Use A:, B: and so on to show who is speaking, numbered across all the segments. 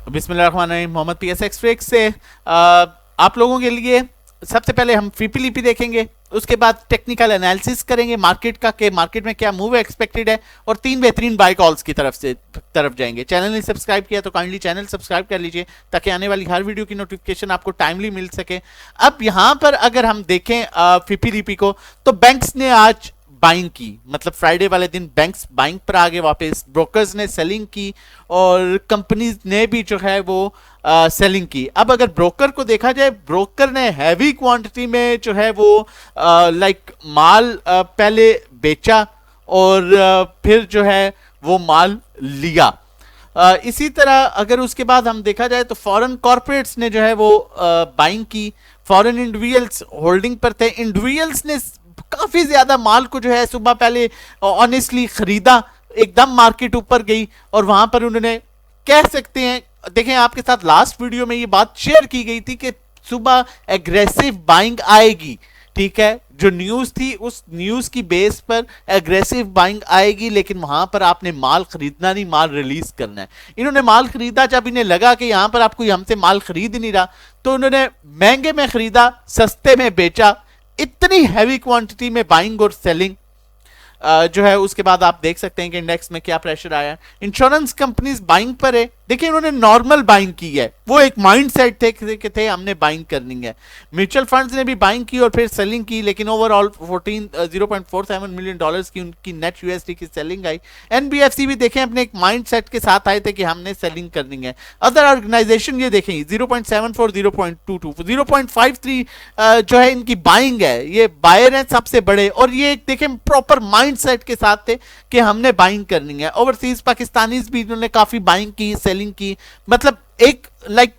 A: बिस्मिल्लाहिर्रहमानिर्रहीम। Mohammad PS express से आप लोगों के लिए सबसे पहले हम फीपीलीपी देखेंगे, उसके बाद टेक्निकल एनालिसिस करेंगे मार्केट का, कि मार्केट में क्या मूव एक्सपेक्टेड है, और 3 बेहतरीन बाय कॉल्स की तरफ जाएंगे। चैनल ने सब्सक्राइब किया तो काइंडली चैनल सब्सक्राइब कर लीजिए ताकि आने वाली हर वीडियो की नोटिफिकेशन आपको टाइमली मिल सके। अब यहां पर अगर हम देखें फीपीलीपी को, तो बैंक्स ने आज बाइंग की, मतलब फ्राइडे वाले दिन बैंक्स बाइंग पर आगे वापस, ब्रोकर्स ने सेलिंग की और कंपनीज ने भी जो है वो सेलिंग की। अब अगर ब्रोकर को देखा जाए, ब्रोकर ने हैवी क्वांटिटी में जो है वो माल पहले बेचा और फिर जो है वो माल लिया। इसी तरह अगर उसके बाद हम देखा जाए तो फॉरेन कॉर्पोरेट्स ने जो है वो बाइंग की, फॉरेन इंडिविजुअल्स होल्डिंग पर थे। इंडिविजुअल्स ने काफी ज्यादा माल को जो है सुबह पहले ऑनेस्टली खरीदा, एकदम मार्केट ऊपर गई और वहां पर उन्होंने कह सकते हैं, देखें आपके साथ लास्ट वीडियो में ये बात शेयर की गई थी कि सुबह एग्रेसिव बाइंग आएगी, ठीक है। जो न्यूज थी उस न्यूज की बेस पर एग्रेसिव बाइंग आएगी, लेकिन वहां पर आपने माल खरीदना नहीं, माल रिलीज करना है। इन्होंने माल खरीदा, जब इन्हें लगा कि यहां पर आपको हमसे माल खरीद नहीं रहा तो उन्होंने महंगे में खरीदा, सस्ते में बेचा। इतनी हैवी क्वांटिटी में बाइंग और सेलिंग जो है, उसके बाद आप देख सकते हैं कि इंडेक्स में क्या प्रेशर आया। इंश्योरेंस कंपनीज बाइंग पर है, देखिए इन्होंने नॉर्मल बाइंग की है, वो एक माइंडसेट थे हमने बाइंग करनी है। म्यूचुअल फंड्स ने भी बाइंग की और फिर सेलिंग की, लेकिन ओवरऑल 0.47 मिलियन डॉलर्स की उनकी नेट यूएसडी की सेलिंग आई। एनबीएफसी भी देखें अपने एक माइंडसेट के साथ आए थे कि हमने सेलिंग करनी है। अदर ऑर्गेनाइजेशन ये देखें 0.74, 0.22, 0.53 जो है इनकी बाइंग है, ये बायर हैं सबसे बड़े, और ये देखें प्रॉपर माइंडसेट के साथ थे कि हमने बाइंग करनी है। ओवरसीज पाकिस्तानीज भी इन्होंने काफी बाइंग की, सेलिंग की, मतलब एक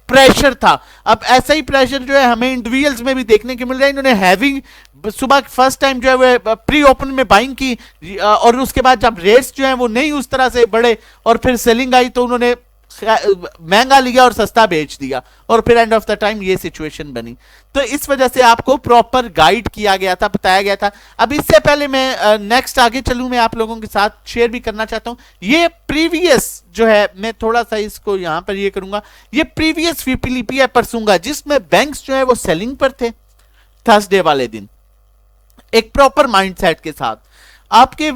A: प्रेशर था। अब ऐसा ही प्रेशर जो है हमें इंडिविजुअल्स में भी देखने को मिल रहा है। इन्होंने हैवी सुबह फर्स्ट टाइम जो है वो प्री ओपन में बाइंग की और उसके बाद जब रेट्स जो है वो नहीं उस तरह से बढ़े और फिर सेलिंग आई तो उन्होंने महंगा लिया और सस्ता बेच दिया, और फिर एंड ऑफ द टाइम ये सिचुएशन बनी। तो इस वजह से आपको प्रॉपर गाइड किया गया था, बताया गया था। अब इससे पहले मैं नेक्स्ट आगे चलूं, मैं आप लोगों के साथ शेयर भी करना चाहता हूं, ये प्रीवियस जो है, मैं थोड़ा सा इसको यहां पर ये करूंगा, ये प्रीवियस फीपीलीपी है परसूंगा, जिसमें बैंक्स जो है वो सेलिंग पर थे थर्सडे वाले दिन, एक प्रॉपर माइंडसेट के साथ। आपके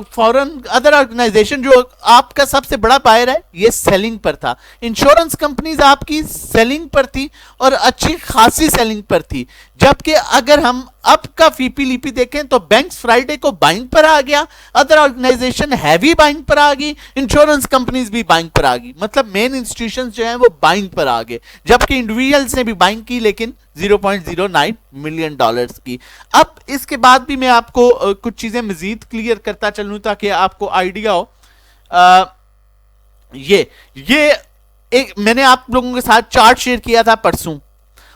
A: फॉरेन अदर ऑर्गेनाइजेशन जो आपका सबसे बड़ा बायर है ये सेलिंग पर था। इंश्योरेंस कंपनीज आपकी सेलिंग पर थी और अच्छी खासी सेलिंग पर थी, जबकि अगर हम अब का फीपीलीपी देखें तो बैंक्स फ्राइडे को बाइंग पर आ गया, अदर ऑर्गेनाइजेशन हैवी बाइंग पर आ गई, इंश्योरेंस कंपनीज भी बाइंग पर आ गई, मतलब मेन इंस्टीट्यूशंस जो हैं वो बाइंग पर आ गए, जबकि इंडिविजुअल्स ने भी बाइंग की लेकिन 0.09 मिलियन डॉलर्स की। अब इसके बाद भी मैं आपको कुछ चीजें मजीद क्लियर करता चलूं ताकि आपको आइडिया हो। ये एक मैंने आप लोगों के साथ चार्ट शेयर किया था परसों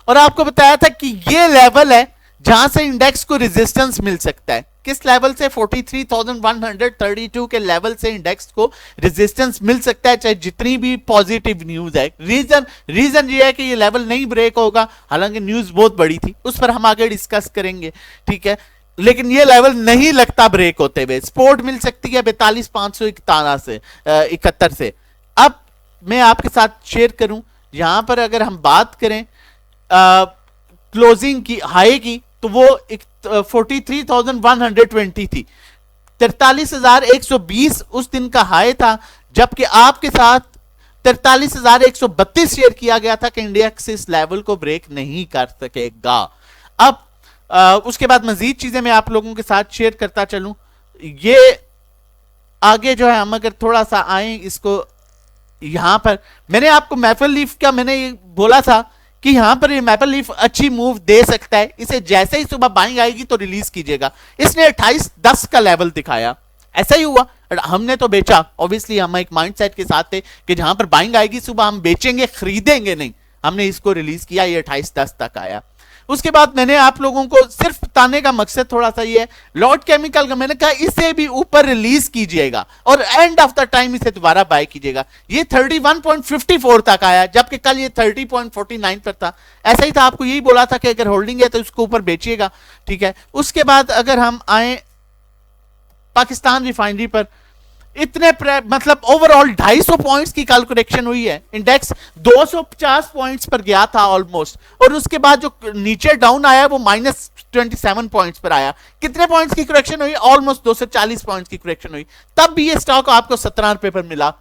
A: और आपको बताया था कि ये लेवल है जहां से इंडेक्स को रेजिस्टेंस मिल सकता है। किस लेवल से? 43,132 के लेवल से इंडेक्स को रेजिस्टेंस मिल सकता है, चाहे जितनी भी पॉजिटिव न्यूज है। रीजन ये है कि ये लेवल नहीं ब्रेक होगा, हालांकि न्यूज बहुत बड़ी थी, उस पर हम आगे डिस्कस करेंगे, ठीक है, लेकिन ये लेवल नहीं लगता ब्रेक होते हुए। सपोर्ट मिल सकती है 42,571 से 71 से। अब मैं आपके साथ शेयर करूं, यहां पर अगर हम बात करें क्लोजिंग की, हाई की, तो वो 43,120 थी, 43,120 उस दिन का हाई था, जबकि आपके साथ 43,132 शेयर किया गया था कि इंडेक्स इस लेवल को ब्रेक नहीं कर सकेगा। अब उसके बाद मजीद चीजें मैं आप लोगों के साथ शेयर करता चलूं। ये आगे जो है हम अगर थोड़ा सा आए इसको, यहां पर मैंने आपको मैपल लीफ का मैंने बोला था कि यहां पर ये मैपल लीफ अच्छी मूव दे सकता है, इसे जैसे ही सुबह बाइंग आएगी तो रिलीज कीजिएगा। इसने 28.10 का लेवल दिखाया, ऐसा ही हुआ, हमने तो बेचा। ऑब्वियसली हम एक माइंडसेट के साथ थे कि जहां पर बाइंग आएगी सुबह हम बेचेंगे, खरीदेंगे नहीं। हमने इसको रिलीज किया, ये 28.10 तक आया। उसके बाद मैंने आप लोगों को सिर्फ बताने का मकसद थोड़ा सा ये है, लॉर्ड केमिकल का मैंने कहा इसे भी ऊपर रिलीज कीजिएगा और एंड ऑफ द टाइम इसे दोबारा बाय कीजिएगा। ये 31.54 तक आया, जबकि कल ये 30.49 पर था। ऐसा ही था, आपको यही बोला था कि अगर होल्डिंग है तो इसको ऊपर बेचिएगा, ठीक है। उसके बाद अगर हम आए पाकिस्तान रिफाइनरी पर, मतलब ओवरऑल 250 पॉइंट्स की कल करेक्शन हुई है। इंडेक्स 250 पॉइंट्स पर गया था ऑलमोस्ट, और उसके बाद जो नीचे डाउन आया वो -27 पॉइंट्स पर आया। कितने पॉइंट्स की करेक्शन हुई? ऑलमोस्ट 240 पॉइंट्स की करेक्शन हुई। तब भी ये स्टॉक आपको 17 रुपए पर मिला।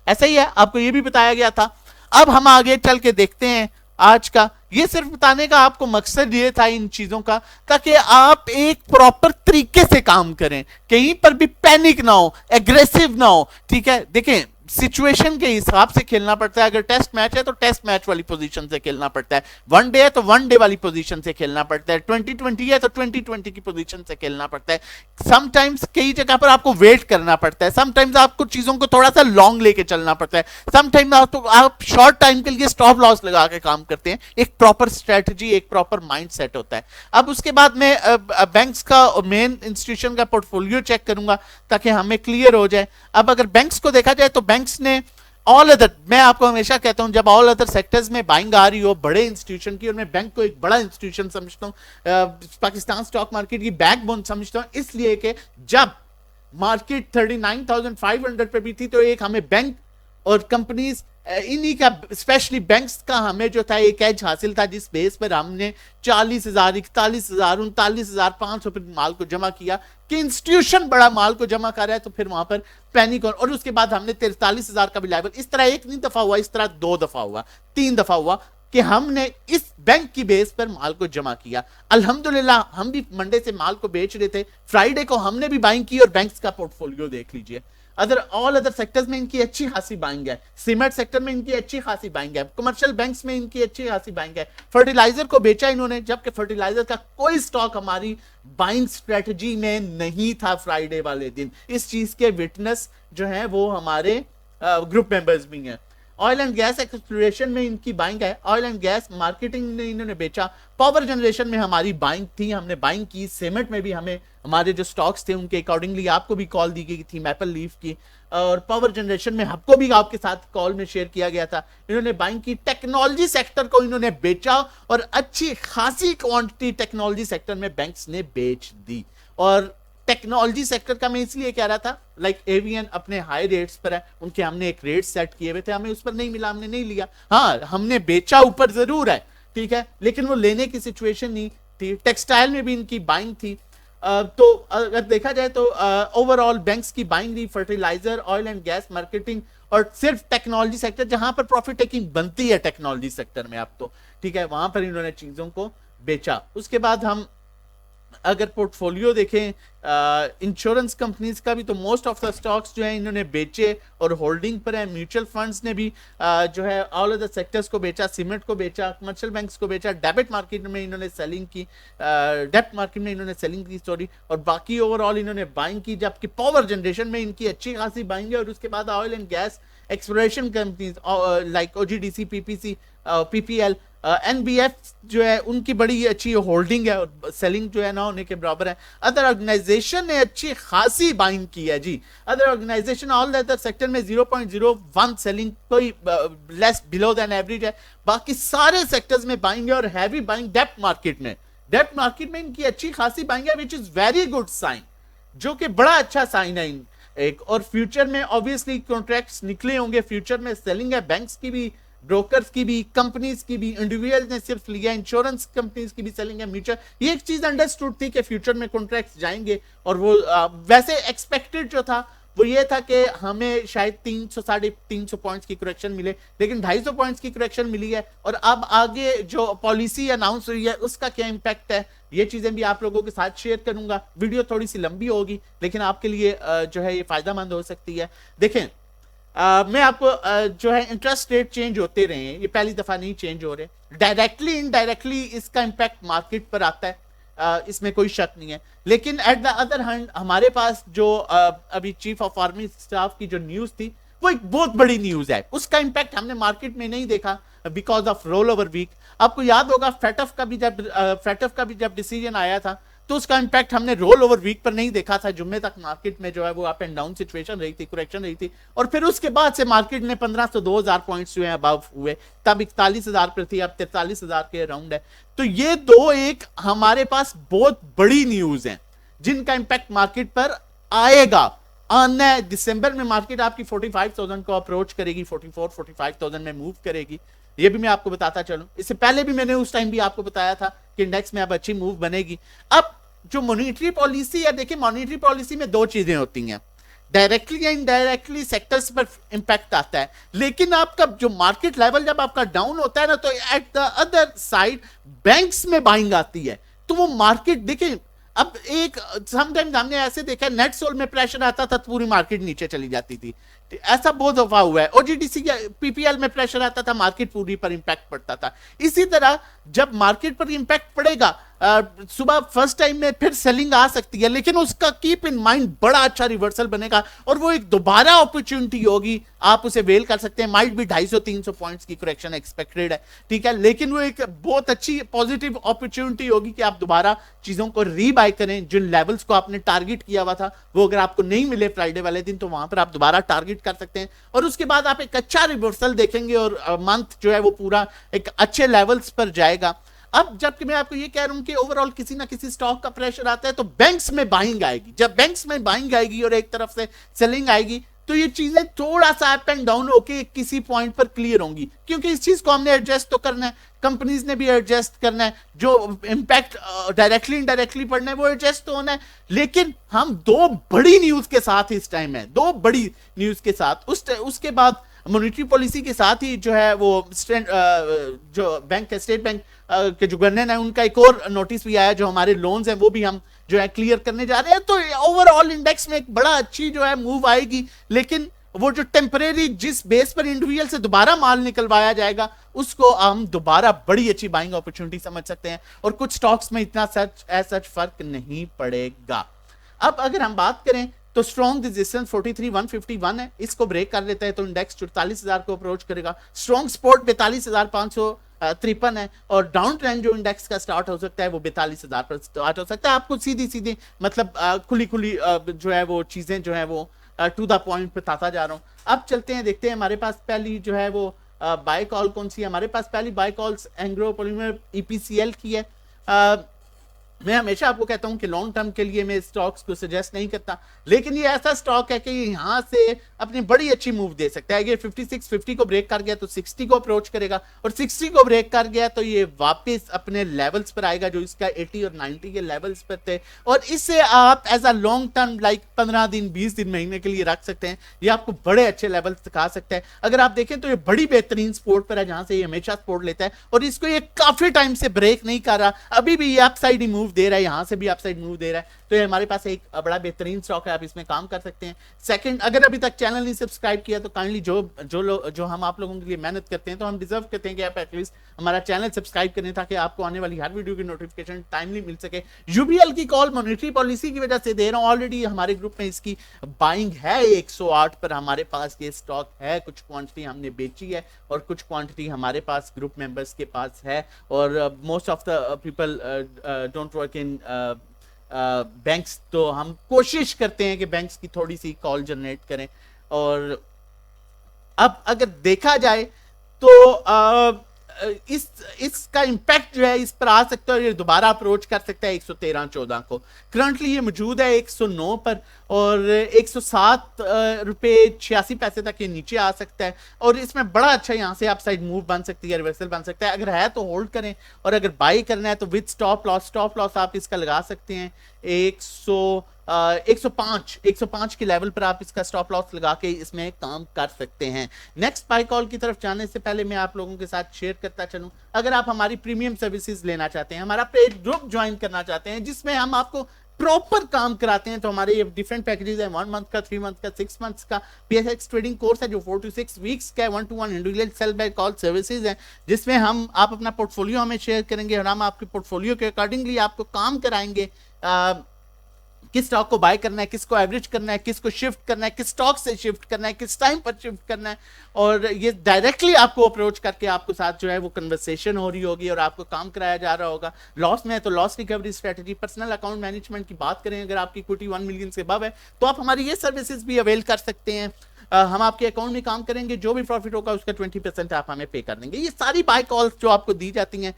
A: ऐसा ही है, आपको ये भी बताया गया था। अब हम आगे चल के देखते हैं आज का। ये सिर्फ बताने का आपको मकसद ये था इन चीजों का, ताकि आप एक प्रॉपर तरीके से काम करें, कहीं पर भी पैनिक ना हो, एग्रेसिव ना हो। ठीक है, देखें सिचुएशन के हिसाब से खेलना पड़ता है। अगर टेस्ट मैच है तो टेस्ट मैच वाली पोजीशन से खेलना पड़ता है, वन डे है तो वन डे वाली पोजीशन से खेलना पड़ता है, 2020 है तो 2020 की पोजीशन से खेलना पड़ता है। समटाइम्स कई जगह पर आपको वेट करना पड़ता है, समटाइम्स आपको चीजों को थोड़ा सा लॉन्ग लेके चलना पड़ता है, समटाइम्स आप शॉर्ट टाइम के लिए स्टॉप लॉस लगा के काम करते हैं। एक प्रॉपर स्ट्रेटजी, एक प्रॉपर माइंड सेट होता है। अब उसके बाद में बैंक्स का मेन इंस्टीट्यूशन का पोर्टफोलियो चेक करूंगा ताकि हमें क्लियर हो जाए। अब अगर बैंक्स को देखा जाए तो बैंक्स ने ऑल अदर, मैं आपको हमेशा कहता हूं जब ऑल अदर सेक्टर्स में बाइंग आ रही हो बड़े इंस्टीट्यूशन की, और मैं बैंक को एक बड़ा इंस्टीट्यूशन समझता हूं, पाकिस्तान स्टॉक मार्केट की बैकबोन समझता हूं, इसलिए कि जब मार्केट 39,500 पे भी थी तो एक हमें बैंक और कंपनीज इन्हीं का, स्पेशली बैंक्स का हमें जो था एक एज हासिल था, जिस बेस पर हमने 40,000, 41,000, 39,500 पर माल को जमा किया कि इंस्टीट्यूशन बड़ा माल को जमा कर रहा है, तो फिर वहां पर पैनिक। और उसके बाद हमने 43,000 का भी लेवल, इस तरह एक नहीं दफा हुआ, इस तरह 2 दफा हुआ, 3 दफा हुआ कि हमने इस बैंक की बेस पर माल को जमा किया। अल्हम्दुलिल्लाह हम भी मंडे से माल को बेच रहे थे, फ्राइडे को हमने भी बाइंग की, और बैंक्स का पोर्टफोलियो देख लीजिए। ऑल अदर सेक्टर्स में इनकी अच्छी खासी बाइंग है, सीमेंट सेक्टर में इनकी अच्छी खासी बाइंग है, कमर्शियल बैंक्स में इनकी अच्छी खासी बाइंग है। फर्टिलाइजर को बेचा इन्होंने, जबकि फर्टिलाइजर का कोई स्टॉक हमारी बाइंग स्ट्रेटजी में नहीं था फ्राइडे वाले दिन। इस चीज के विटनेस जो है वो हमारे ग्रुप मेंबर्स भी हैं। ऑयल एंड गैस एक्सप्लोरेशन में इनकी बाइंग है, ऑयल एंड गैस मार्केटिंग में इन्होंने बेचा, पावर जनरेशन में हमारी बाइंग थी, हमने बाइंग की, सीमेंट में भी हमें हमारे जो स्टॉक्स थे उनके अकॉर्डिंगली आपको भी कॉल दी गई थी, मैपल लीफ की, और पावर जनरेशन में आपको भी आपके साथ कॉल में शेयर किया गया था। इन्होंने बाइंग की, टेक्नोलॉजी सेक्टर को इन्होंने बेचा, और अच्छी खासी क्वांटिटी टेक्नोलॉजी सेक्टर में बैंक्स ने बेच दी। और टेक्नोलॉजी सेक्टर का मैं इसलिए कह रहा था, लाइक एवीएन अपने हाई रेट्स पर है, उनके हमने एक रेट सेट किए हुए थे, हमें उस पर नहीं मिला, हमने नहीं लिया। हाँ, हमने बेचा ऊपर जरूर है, ठीक है, लेकिन वो लेने की सिचुएशन नहीं थी। टेक्सटाइल में भी इनकी बाइंग थी। तो अगर देखा जाए तो ओवरऑल बैंक्स की बाइंग रही, fertiliser, oil and gas, marketing, और सिर्फ टेक्नोलॉजी सेक्टर जहां पर प्रॉफिट टेकिंग बनती है टेक्नोलॉजी सेक्टर में, अब तो ठीक है, वहां पर इन्होंने चीजों को बेचा। उसके बाद हम अगर पोर्टफोलियो देखें इंश्योरेंस कंपनीज का भी, तो मोस्ट ऑफ द स्टॉक्स जो है इन्होंने बेचे और होल्डिंग पर है। म्यूचुअल फंड्स ने भी जो है ऑल ऑफ द सेक्टर्स को बेचा, सीमेंट को बेचा, कमर्शियल बैंक्स को बेचा, डेबिट मार्केट में इन्होंने सेलिंग की, डेब्ट मार्केट में इन्होंने सेलिंग की, सॉरी, और बाकी ओवरऑल इन्होंने बाइंग की। जबकि पावर जनरेशन में इनकी अच्छी खासी बाइंग है। और उसके बाद oil and gas exploration companies like OGDC, PPC, PPL, NBF जो है उनकी बड़ी अच्छी होल्डिंग है, और सेलिंग जो है ना होने के बराबर है। अदर ऑर्गेनाइजेशन ने अच्छी खासी बाइंग की है जी। Other organisation all other sector में 0.01 सेलिंग, कोई लेस बिलो देन एवरेज है। बाकी सारे सेक्टर्स में बाइंग है, और हैवी बाइंग डेब्ट मार्केट में, डेब्ट मार्केट में इनकी अच्छी खासी बाइंग है, which is very good sign, जो कि बड़ा अच्छा साइन है एक। और फ्यूचर में ऑब्वियसली कॉन्ट्रैक्ट्स निकले होंगे, फ्यूचर में सेलिंग है, बैंक्स की भी, ब्रोकर्स की भी, कंपनीज की भी, इंडिविजुअल ने सिर्फ लिया, इंश्योरेंस कंपनीज की भी सेलिंग है, म्यूचुअल। ये एक चीज अंडरस्टूड थी कि फ्यूचर में कॉन्ट्रैक्ट्स जाएंगे, और वो वैसे एक्सपेक्टेड जो था वो ये था कि हमें शायद 300 साढ़े 300 पॉइंट्स की करेक्शन मिले, लेकिन 250 पॉइंट्स की करेक्शन मिली है। और अब आगे जो पॉलिसी अनाउंस हुई है उसका क्या इंपैक्ट है, ये चीजें भी आप लोगों के साथ शेयर करूंगा। वीडियो थोड़ी सी लंबी होगी, लेकिन आपके लिए जो है ये फायदेमंद हो सकती है। देखें, मैं आपको जो है इंटरेस्ट रेट चेंज होते रहे हैं, ये पहली दफा नहीं चेंज हो रहे, डायरेक्टली इनडायरेक्टली इसका इंपैक्ट मार्केट पर आता है, इसमें कोई शक नहीं है। लेकिन एट द अदर हैंड हमारे पास जो अभी चीफ ऑफ आर्मी स्टाफ की जो न्यूज थी वो एक बहुत बड़ी न्यूज है, उसका इंपैक्ट हमने मार्केट में नहीं देखा because of roll over week. आपको याद होगा फेटफ का भी जब डिसीजन आया था तो उसका इंपैक्ट हमने रोल ओवर वीक पर नहीं देखा था। जुम्मे तक मार्केट में जो है वो अप एंड डाउन सिचुएशन रही थी, करेक्शन रही थी, और फिर उसके बाद से मार्केट ने 1500 2000 पॉइंट्स जो है अबव हुए, तब 41,000 पर थी, अब 43,000 के अराउंड है। तो ये दो एक हमारे पास बहुत बड़ी न्यूज है जिनका इंपैक्ट मार्केट पर आएगा। आना है दिसंबर में मार्केट आपकी 45,000 को अप्रोच करेगी, 44-45,000 में मूव करेगी, ये भी मैं आपको बताता चलूं। इससे पहले भी मैंने उस टाइम भी आपको बताया था कि इंडेक्स में अब अच्छी मूव बनेगी। अब जो मॉनेटरी पॉलिसी है, देखिए मॉनेटरी पॉलिसी में दो चीजें होती हैं, डायरेक्टली या इनडायरेक्टली सेक्टर्स पर इंपैक्ट आता है, लेकिन आपका जो मार्केट लेवल जब आपका डाउन होता है ना, तो at the other side banks में बाइंग आती है, तो वो मार्केट देखिए अब एक समटाइम्स हमने ऐसे देखा नेट सोल में प्रेशर आता था तो पूरी मार्केट नीचे चली जाती थी, ऐसा बहुत दफा हुआ है। ओजीडीसी या पीपीएल में प्रेशर आता था, मार्केट पूरी पर इंपैक्ट पड़ता था। इसी तरह जब मार्केट पर इंपैक्ट पड़ेगा, सुबह फर्स्ट टाइम में फिर सेलिंग आ सकती है, लेकिन उसका कीप इन माइंड बड़ा अच्छा रिवर्सल बनेगा और वो एक दोबारा अपॉर्चुनिटी होगी, आप उसे वेल कर सकते हैं। माइट भी 250-300 पॉइंट्स की करेक्शन एक्सपेक्टेड है, ठीक है, लेकिन वो एक बहुत अच्छी पॉजिटिव अपॉर्चुनिटी होगी कि आप दोबारा चीजों को रीबाय करें। जिन लेवल्स को आपने टारगेट किया हुआ था वो अगर आपको नहीं मिले फ्राइडे वाले दिन, तो वहां पर आप दोबारा टारगेट कर सकते हैं और उसके बाद आप एक अच्छा रिवर्सल देखेंगे और मंथ जो है वो पूरा एक अच्छे लेवल्स पर जाएगा। अब जबकि मैं आपको ये कह रहा हूं कि ओवरऑल किसी ना किसी स्टॉक का प्रेशर आता है तो बैंक्स में बाइंग आएगी। जब बैंक्स में बाइंग आएगी और एक तरफ से सेलिंग आएगी, तो ये चीजें थोड़ा सा अप एंड डाउन होके किसी पॉइंट पर क्लियर होंगी, क्योंकि इस चीज को हमने एडजस्ट तो करना है, कंपनीज ने भी एडजस्ट करना है, जो इंपैक्ट डायरेक्टली इनडायरेक्टली पड़ना है वो एडजस्ट तो होना है। लेकिन हम दो बड़ी न्यूज के साथ इस टाइम है, दो बड़ी न्यूज के साथ, उसके बाद मॉनेटरी पॉलिसी के साथ ही जो है वो जो बैंक स्टेट बैंक के जो गवर्नर है उनका एक और नोटिस भी आया, जो हमारे लोन्स हैं वो भी हम जो है क्लियर करने जा रहे हैं। तो ओवरऑल इंडेक्स में एक बड़ा अच्छी जो है मूव आएगी, लेकिन वो जो टेम्परेरी जिस बेस पर इंडिविजुअल से दोबारा माल निकलवाया जाएगा उसको हम दोबारा बड़ी अच्छी बाइंग अपॉर्चुनिटी समझ सकते हैं और कुछ स्टॉक्स में इतना सच फर्क नहीं पड़ेगा। अब अगर हम बात करें तो स्ट्रॉन्ग रेजिस्टेंस 43,151 है, इसको ब्रेक कर लेता है तो इंडेक्स 44,000 को अप्रोच करेगा। स्ट्रॉन्ग सपोर्ट 42,553 है और डाउन ट्रेंड जो इंडेक्स का स्टार्ट हो सकता है वो 42,000 पर स्टार्ट हो सकता है। आपको सीधी सीधी मतलब खुली खुली जो है वो चीजें जो है वो टू द पॉइंट बताता जा रहा हूं। अब चलते हैं, देखते हैं हमारे पास पहली जो है वो बाय कॉल कौन सी है। हमारे पास पहली buy calls Engro polymer EPCL की है। मैं हमेशा आपको कहता हूं कि लॉन्ग टर्म के लिए मैं स्टॉक्स को सजेस्ट नहीं करता, लेकिन ये ऐसा स्टॉक है कि यहां से अपनी बड़ी अच्छी मूव दे सकता है। ये 5650 को ब्रेक कर गया तो 60 को अप्रोच करेगा और 60 को ब्रेक कर गया तो ये वापस अपने लेवल्स पर आएगा जो इसका 80 और 90 के लेवल्स पर थे, और इससे आप as a long term like 15 दिन 20 दिन महीने के लिए रख सकते हैं। ये आपको बड़े अच्छे लेवल्स दिखा सकता है। अगर आप देखें तो ये बड़ी बेहतरीन सपोर्ट पर है जहां से ये हमेशा सपोर्ट लेता है और इसको ये काफी टाइम से ब्रेक नहीं कर रहा, अभी भी ये अपसाइड ही मूव दे रहा है, यहां से भी अपसाइड मूव दे रहा है। तो ये हमारे पास एक बड़ा बेहतरीन स्टॉक है, आप इसमें काम कर सकते हैं। सेकंड, अगर अभी तक चैनल नहीं सब्सक्राइब किया तो काइंडली जो हम आप लोगों के लिए मेहनत करते हैं तो हम डिजर्व करते हैं कि आप एटलीस्ट हमारा चैनल सब्सक्राइब करें ताकि आपको आने वाली हर वीडियो की नोटिफिकेशन टाइमली मिल सके। यूबीएल की कॉल मॉनेटरी पॉलिसी की वजह से दे रहा हूं, ऑलरेडी हमारे ग्रुप में इसकी बाइंग है 108 पर हमारे पास ये स्टॉक है। कुछ क्वांटिटी हमने बेची है और कुछ क्वांटिटी हमारे पास ग्रुप मेंबर्स के पास है और most of the people don't work in banks, तो हम कोशिश करते हैं कि बैंक्स की थोड़ी सी कॉल जनरेट करें। और अब अगर देखा जाए तो इसका इंपैक्ट जो है इस पर आ सकता है, ये दोबारा अप्रोच कर सकता है 113-14 को। करंटली ये मौजूद है 109 पर और 107 रुपए 86 पैसे तक ये नीचे आ सकता है और इसमें बड़ा अच्छा यहाँ से अपसाइड मूव बन सकती है, रिवर्सल बन सकता है। अगर है तो होल्ड करें और अगर बाई करना है तो विद स्टॉप लॉस आप इसका लगा सकते हैं 105 के लेवल पर आप इसका स्टॉप लॉस लगा के इसमें काम कर सकते हैं। नेक्स्ट बाय कॉल की तरफ जाने से पहले मैं आप लोगों के साथ शेयर करता चलूं, अगर आप हमारी प्रीमियम सर्विसेज लेना चाहते हैं, हमारा पेड ग्रुप ज्वाइन करना चाहते हैं जिसमें हम आपको प्रॉपर काम कराते हैं, तो हमारे ये डिफरेंट पैकेजेस हैं 1 मंथ का, 3 मंथ का, 6 मंथ्स का। पीएसएक्स ट्रेडिंग कोर्स है जो 4 to 6 वीक्स का है। 1-to-1 individual sell buy call services है जिसमें आप अपना पोर्टफोलियो हमें शेयर करेंगे और हम आपके पोर्टफोलियो के अकॉर्डिंगली आपको काम कराएंगे। किस स्टॉक को बाय करना है, किसको एवरेज करना है, किसको शिफ्ट करना है, किस स्टॉक से शिफ्ट करना है, किस टाइम पर शिफ्ट करना है, और ये डायरेक्टली आपको अप्रोच करके आपको साथ जो है वो कन्वर्सेशन हो रही होगी और आपको काम कराया जा रहा होगा। लॉस में है तो loss recovery strategy, personal account management की बात करें, अगर आपकी इक्विटी 1 मिलियन से अबव है तो आप हमारी ये सर्विसेज भी अवेल कर सकते हैं। हम आपके अकाउंट में काम करेंगे, जो भी प्रॉफिट होगा उसका 20% आप हमें पे कर देंगे। ये सारी बाय कॉल्स जो आपको दी जाती हैं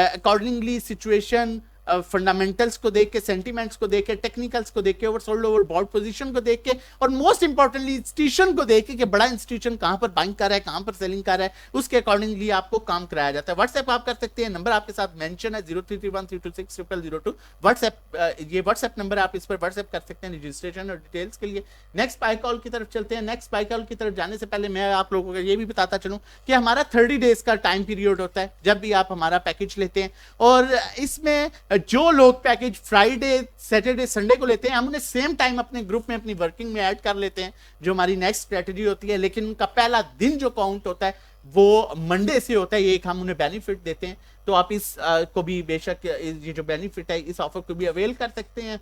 A: अकॉर्डिंगली सिचुएशन फंडामेंटल्स को देख के, सेंटीमेंट्स को देख के, टेक्निकल्स को देख के, ओवरसोल्ड ओवरबॉट पोजीशन को देख के, और मोस्ट इंपॉर्टेंटली इंस्टीट्यूशन को देख के कि बड़ा इंस्टीट्यूशन कहां पर बाइंग कर रहा है, कहां पर सेलिंग कर रहा है, उसके अकॉर्डिंगली आपको काम कराया जाता है। व्हाट्सएप आप कर सकते हैं, नंबर आपके साथ मेंशन है 0331326002। व्हाट्सएप, ये व्हाट्सएप नंबर, आप इस पर व्हाट्सएप कर सकते हैं रजिस्ट्रेशन और डिटेल्स के लिए। नेक्स्ट बाय कॉल की तरफ चलते हैं। नेक्स्ट बाय कॉल की तरफ जाने से पहले मैं आप लोगों को ये भी बताता चलूं कि हमारा 30 डेज का टाइम पीरियड होता है जब भी आप हमारा पैकेज लेते हैं, और इसमें जो लोग पैकेज फ्राइडे, सैटरडे, संडे को लेते हैं, हम उन्हें सेम टाइम अपने ग्रुप में, अपनी वर्किंग में ऐड कर लेते हैं, जो हमारी नेक्स्ट स्ट्रेटेजी होती है। लेकिन उनका पहला दिन जो काउंट होता है वो मंडे से होता है, एक हम उन्हें बेनिफिट देते हैं। तो आप इस को भी बेशक, ये जो बेनिफिट है, इस ऑफर को भी अवेल कर सकते हैं।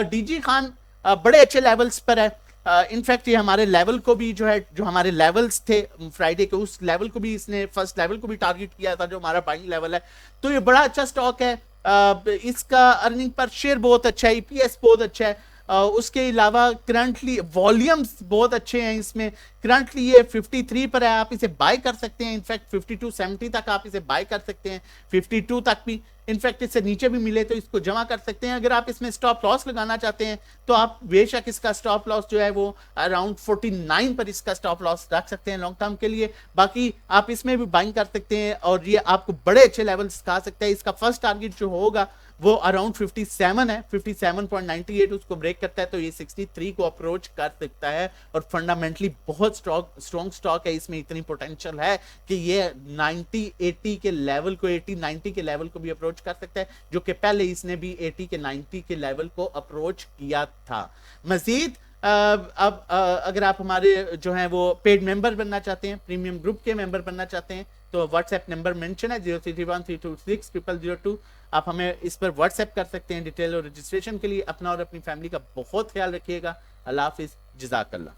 A: डीजी खान बड़े अच्छे लेवल्स पर है। इनफैक्ट ये हमारे लेवल को भी, जो है, जो हमारे लेवल्स थे फ्राइडे के, उस लेवल को भी इसने, फर्स्ट लेवल को भी टारगेट किया था, जो हमारा बाइंग लेवल है। तो ये बड़ा अच्छा स्टॉक है। इसका अर्निंग पर शेयर बहुत अच्छा है, ईपीएस बहुत अच्छा है। उसके अलावा करंटली वॉल्यूम्स बहुत अच्छे हैं इसमें। करंटली ये 53 पर है, आप इसे बाय कर सकते हैं। इनफैक्ट 52.70 तक आप इसे बाय कर सकते हैं, 52 तक भी। इनफैक्ट इससे नीचे भी मिले तो इसको जमा कर सकते हैं। अगर आप इसमें स्टॉप लॉस लगाना चाहते हैं तो आप बेशक इसका स्टॉप लॉस जो है वो अराउंड 49 पर इसका स्टॉप लॉस रख सकते हैं लॉन्ग टर्म के लिए। बाकी आप इसमें भी बाइंग कर सकते हैं और ये आपको बड़े अच्छे लेवल सिखा सकता है। इसका फर्स्ट टारगेट जो होगा वो अराउंड 57 है, 57.98 उसको ब्रेक करता है, तो ये 63 को अप्रोच कर सकता है। और फंडामेंटली बहुत स्ट्रॉन्ग स्टॉक है, इसमें इतनी पोटेंशियल है कि ये 90-80 के लेवल को, 80-90 के लेवल को भी अप्रोच कर सकता है, जो कि पहले इसने भी 80 के 90 के लेवल को अप्रोच किया था। मजीद अब अगर आप हमारे जो है वो पेड मेंबर बनना चाहते हैं, प्रीमियम ग्रुप के मेंबर बनना चाहते हैं, तो व्हाट्सएप नंबर मेंशन है 0331326002। आप हमें इस पर व्हाट्सएप कर सकते हैं डिटेल और रजिस्ट्रेशन के लिए। अपना और अपनी फैमिली का बहुत ख्याल रखिएगा। अल्लाह हाफिज, जज़ाकल्लाह।